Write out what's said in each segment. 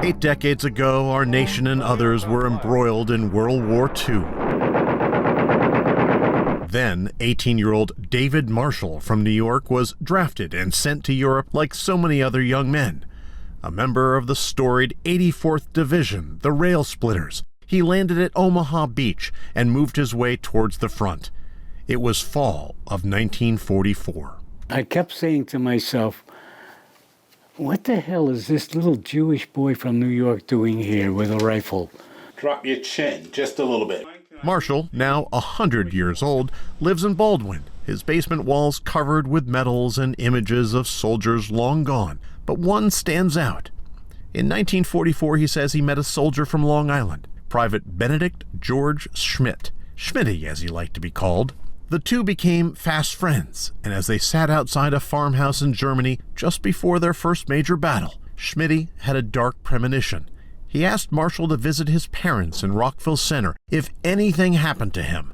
8 decades ago, our nation and others were embroiled in World War II. Then, 18-year-old David Marshall from New York was drafted and sent to Europe like so many other young men. A member of the storied 84th Division, the Rail Splitters, he landed at Omaha Beach and moved his way towards the front. It was fall of 1944. I kept saying to myself, what the hell is this little Jewish boy from New York doing here with a rifle? Drop your chin just a little bit. Marshall, now 100 years old, lives in Baldwin, his basement walls covered with medals and images of soldiers long gone. But one stands out. In 1944, he says he met a soldier from Long Island, Private Benedict George Schmidt, Schmitty as he liked to be called. The two became fast friends, and as they sat outside a farmhouse in Germany just before their first major battle, Schmitty had a dark premonition. He asked Marshall to visit his parents in Rockville Centre if anything happened to him.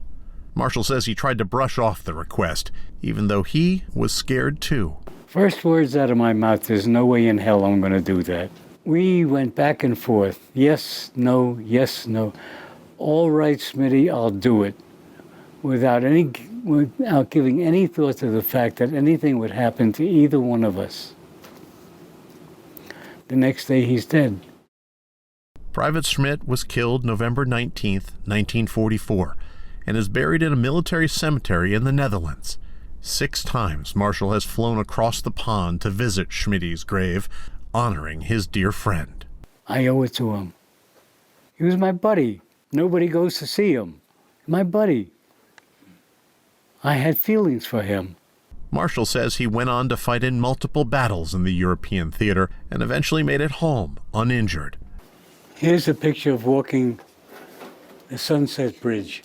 Marshall says he tried to brush off the request, even though he was scared too. First words out of my mouth, there's no way in hell I'm going to do that. We went back and forth. Yes, no, yes, no. All right, Smitty, I'll do it. Without giving any thought to the fact that anything would happen to either one of us. The next day, he's dead. Private Schmidt was killed November 19th, 1944, and is buried in a military cemetery in the Netherlands. 6 times Marshall has flown across the pond to visit Schmitty's grave, honoring his dear friend. I owe it to him. He was my buddy. Nobody goes to see him. My buddy. I had feelings for him. Marshall says he went on to fight in multiple battles in the European theater and eventually made it home uninjured. Here's a picture of walking the Sunset Bridge.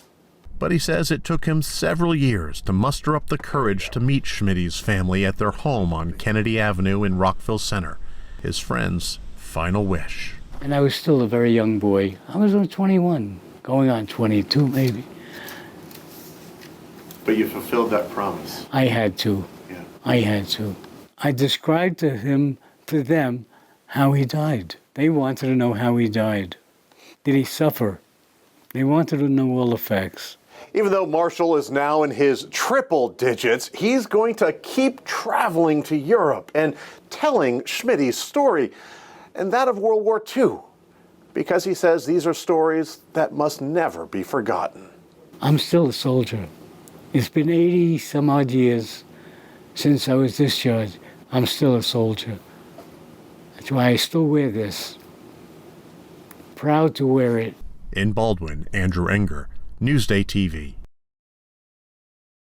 But he says it took him several years to muster up the courage to meet Schmitty's family at their home on Kennedy Avenue in Rockville Centre, his friend's final wish. And I was still a very young boy. I was only 21, going on 22 maybe. But you fulfilled that promise. I had to. Yeah. I had to. I described to them, how he died. They wanted to know how he died. Did he suffer? They wanted to know all the facts. Even though Marshall is now in his triple digits, he's going to keep traveling to Europe and telling Schmitty's story and that of World War II, because he says these are stories that must never be forgotten. I'm still a soldier. It's been 80 some odd years since I was discharged. I'm still a soldier. That's why I still wear this. Proud to wear it. In Baldwin, Andrew Ehinger, Newsday TV.